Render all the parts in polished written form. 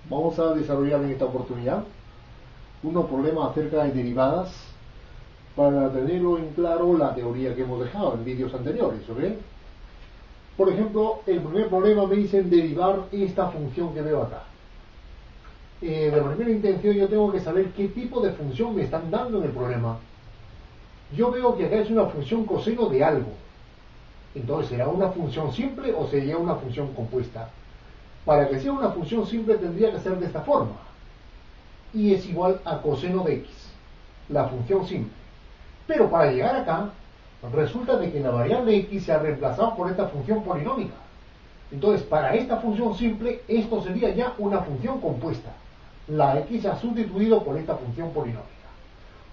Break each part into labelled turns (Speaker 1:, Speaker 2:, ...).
Speaker 1: Vamos a desarrollar en esta oportunidad unos problemas acerca de derivadas para tenerlo en claro la teoría que hemos dejado en vídeos anteriores, ¿ok? Por ejemplo, el primer problema me dicen derivar esta función que veo acá. De primera intención yo tengo que saber qué tipo de función me están dando en el problema. Yo veo que acá es una función coseno de algo. Entonces, ¿será una función simple o sería una función compuesta? Para que sea una función simple tendría que ser de esta forma. Y es igual a coseno de x, la función simple. Pero para llegar acá, resulta de que la variable x se ha reemplazado por esta función polinómica. Entonces, para esta función simple, esto sería ya una función compuesta. La x se ha sustituido por esta función polinómica.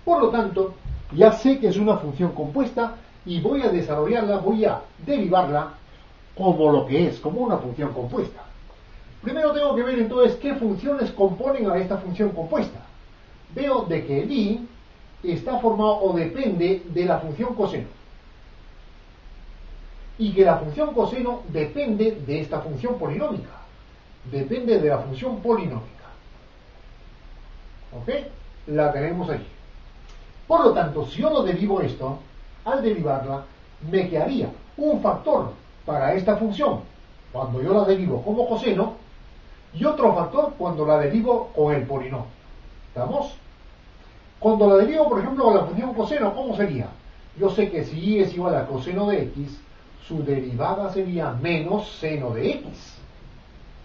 Speaker 1: Por lo tanto, ya sé que es una función compuesta y voy a desarrollarla, voy a derivarla como lo que es, como una función compuesta. Primero tengo que ver entonces qué funciones componen a esta función compuesta. Veo de que el i está formado o depende de la función coseno. Y que la función coseno depende de esta función polinómica. Depende de la función polinómica. ¿Ok? La tenemos allí. Por lo tanto, si yo lo derivo esto, al derivarla, me quedaría un factor para esta función cuando yo la derivo como coseno y otro factor cuando la derivo con el polinomio. ¿Estamos? Cuando la derivo, por ejemplo, con la función coseno, ¿cómo sería? Yo sé que si y es igual a coseno de x, su derivada sería menos seno de x.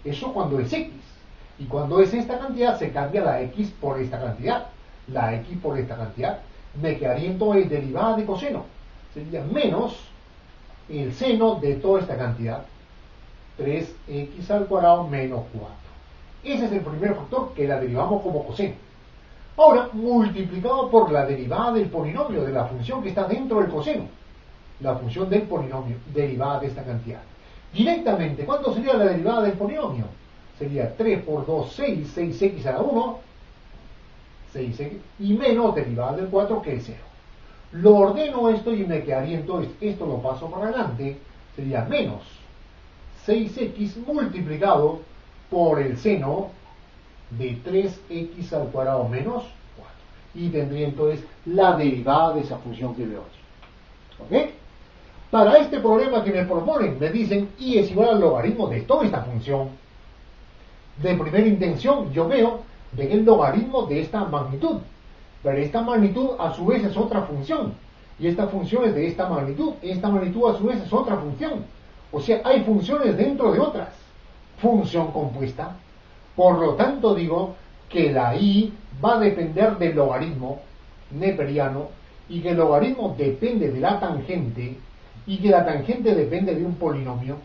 Speaker 1: Eso cuando es x. Y cuando es esta cantidad, se cambia la x por esta cantidad. La x por esta cantidad. Me quedaría entonces derivada de coseno. Sería menos el seno de toda esta cantidad. 3x al cuadrado menos 4. Ese es el primer factor que la derivamos como coseno. Ahora, multiplicado por la derivada del polinomio de la función que está dentro del coseno. La función del polinomio derivada de esta cantidad. Directamente, ¿cuánto sería la derivada del polinomio? Sería 3 por 2, 6, 6x a la 1, 6x, y menos derivada del 4 que es 0. Lo ordeno esto y me quedaría entonces, esto lo paso para adelante, sería menos 6x multiplicado por el seno de 3x al cuadrado menos 4. Y tendría entonces la derivada de esa función que veo aquí. ¿Ok? Para este problema que me proponen, me dicen y es igual al logaritmo de toda esta función. De primera intención, yo veo de que el logaritmo de esta magnitud. Pero esta magnitud a su vez es otra función. Y esta función es de esta magnitud. Esta magnitud a su vez es otra función. O sea, hay funciones dentro de otras. Función compuesta. Por lo tanto, digo que la i va a depender del logaritmo neperiano y que el logaritmo depende de la tangente y que la tangente depende de un polinomio.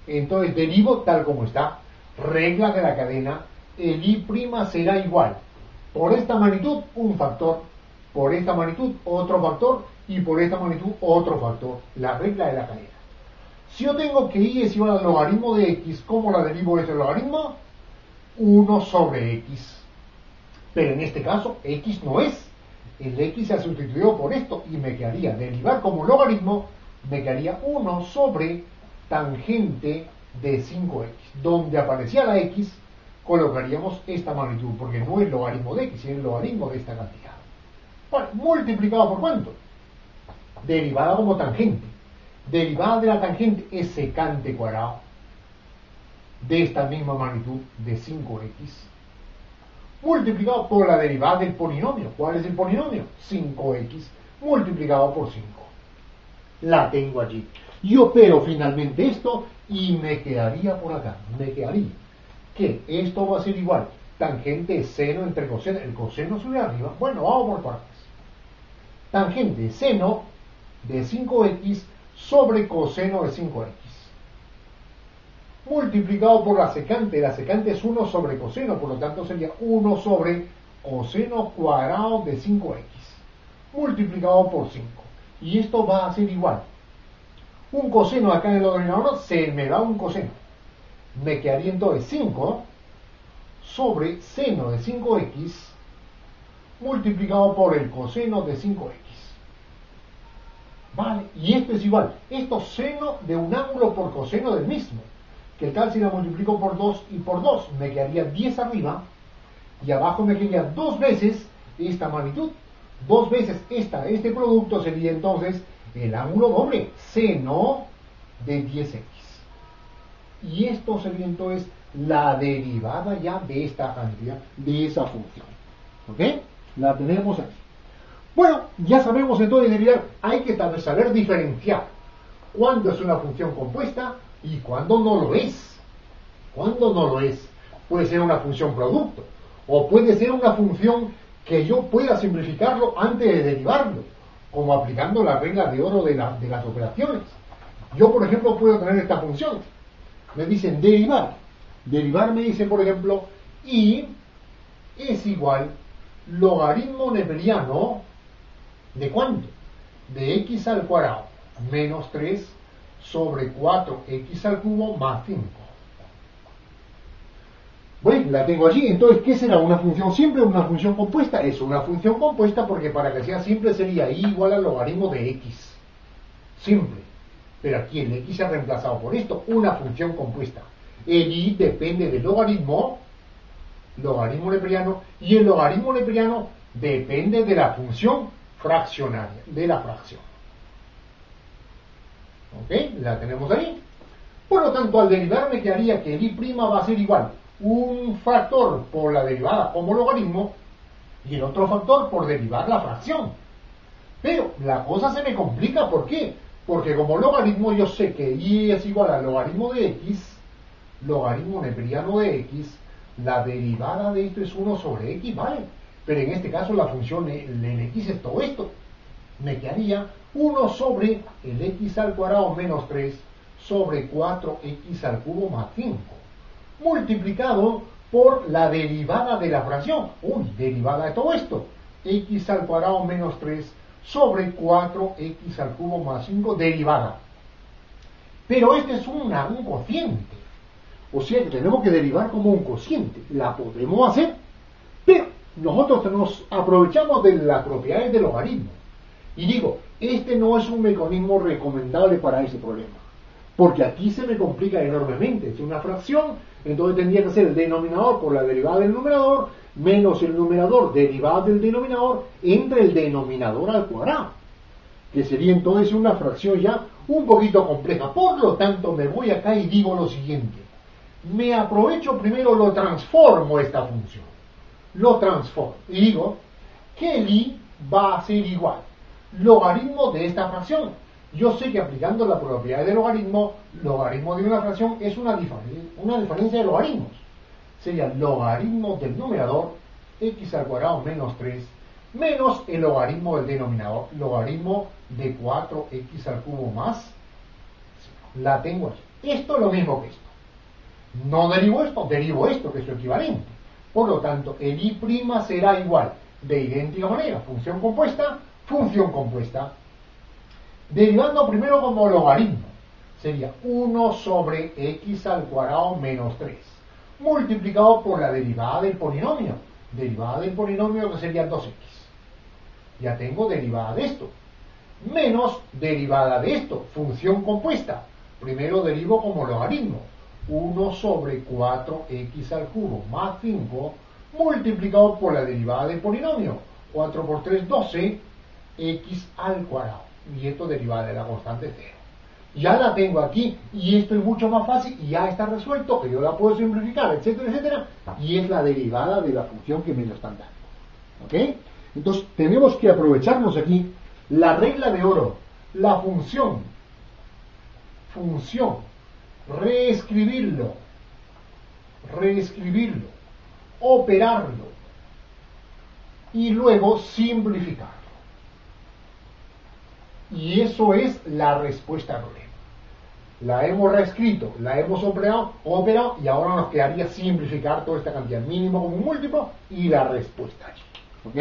Speaker 1: Entonces derivo tal como está. Regla de la cadena. El i' será igual. Por esta magnitud, un factor. Por esta magnitud, otro factor. Y por esta magnitud, otro factor. La regla de la cadena. Si yo tengo que y es igual al logaritmo de x, ¿cómo la derivo ese logaritmo? 1 sobre x. Pero en este caso, x no es. El x se ha sustituido por esto y me quedaría, derivar como logaritmo, me quedaría 1 sobre tangente de 5x. Donde aparecía la x, colocaríamos esta magnitud, porque no es el logaritmo de x, es el logaritmo de esta cantidad. Bueno, multiplicado por ¿cuánto? Derivada como tangente. Derivada de la tangente es secante cuadrado de esta misma magnitud de 5x multiplicado por la derivada del polinomio. ¿Cuál es el polinomio? 5x multiplicado por 5. La tengo allí. Yo opero finalmente esto y me quedaría por acá. Me quedaría que esto va a ser igual. Tangente seno entre coseno. El coseno sube arriba. Bueno, vamos por partes. Tangente seno de 5x sobre coseno de 5x multiplicado por la secante es 1 sobre coseno, por lo tanto sería 1 sobre coseno cuadrado de 5x multiplicado por 5, y esto va a ser igual, un coseno acá en el denominador se me da un coseno, me quedaría entonces 5 sobre seno de 5x multiplicado por el coseno de 5x. Vale, y esto es igual. Esto seno de un ángulo por coseno del mismo. que tal si la multiplico por 2 y por 2? Me quedaría 10 arriba, y abajo me quedaría 2 veces esta magnitud. 2 veces este producto sería entonces el ángulo doble, seno de 10x. Y esto sería entonces la derivada ya de esta cantidad, de esa función. ¿Ok? La tenemos aquí. Bueno, ya sabemos entonces derivar. Hay que saber diferenciar cuándo es una función compuesta y cuándo no lo es. ¿Cuándo no lo es? Puede ser una función producto, o puede ser una función que yo pueda simplificarlo antes de derivarlo, como aplicando la regla de oro de las operaciones. Yo, por ejemplo, puedo tener esta función. Me dicen derivar. Derivar me dice, por ejemplo, y es igual logaritmo neperiano ¿de cuánto? De x al cuadrado menos 3 sobre 4x al cubo más 5. Bueno, la tengo allí. Entonces, ¿qué será? ¿Una función simple o una función compuesta? Es una función compuesta porque para que sea simple sería y igual al logaritmo de x. Simple. Pero aquí el x se ha reemplazado por esto, una función compuesta. El y depende del logaritmo neperiano, y el logaritmo neperiano depende de la función fraccionaria, de la fracción. ¿Ok? La tenemos ahí. Por lo tanto, al derivar me quedaría que el y' va a ser igual un factor por la derivada como logaritmo y el otro factor por derivar la fracción. Pero la cosa se me complica, ¿por qué? Porque como logaritmo yo sé que y es igual al logaritmo de x, logaritmo neperiano de x, la derivada de esto es 1 sobre x, ¿vale? Pero en este caso la función el x es todo esto. Me quedaría 1 sobre el x al cuadrado menos 3 sobre 4x al cubo más 5, multiplicado por la derivada de la fracción. Derivada de todo esto. X al cuadrado menos 3 sobre 4x al cubo más 5, derivada. Pero este es un cociente. O sea que tenemos que derivar como un cociente. La podemos hacer, pero nosotros nos aprovechamos de las propiedades del logaritmo. Y digo, este no es un mecanismo recomendable para ese problema, porque aquí se me complica enormemente. Es una fracción, entonces tendría que ser el denominador por la derivada del numerador, menos el numerador derivada del denominador, entre el denominador al cuadrado, que sería entonces una fracción ya un poquito compleja. Por lo tanto, me voy acá y digo lo siguiente. Me aprovecho primero, lo transformo esta función. Lo transformo. Y digo que el y va a ser igual logaritmo de esta fracción. Yo sé que aplicando la propiedad de logaritmo de una fracción es una diferencia de logaritmos. Sería logaritmo del numerador, x al cuadrado menos 3, menos el logaritmo del denominador, logaritmo de 4x al cubo más 5. La tengo aquí. Esto es lo mismo que esto. No derivo esto, que es lo equivalente. Por lo tanto, el y' será igual, de idéntica manera, función compuesta, derivando primero como logaritmo, sería 1 sobre x al cuadrado menos 3, multiplicado por la derivada del polinomio que sería 2x. Ya tengo derivada de esto, menos derivada de esto, función compuesta. Primero derivo como logaritmo, 1 sobre 4x al cubo más 5, multiplicado por la derivada del polinomio, 4 por 3, 12, x al cuadrado, y esto derivada de la constante 0. Ya la tengo aquí, y esto es mucho más fácil, y ya está resuelto, que yo la puedo simplificar, etcétera, etcétera, y es la derivada de la función que me lo están dando. ¿Ok? Entonces, tenemos que aprovecharnos aquí la regla de oro, la función, reescribirlo, operarlo, y luego simplificarlo. Y eso es la respuesta al problema. La hemos reescrito, la hemos operado, y ahora nos quedaría simplificar toda esta cantidad, mínimo como un múltiplo, y la respuesta allí. ¿Ok?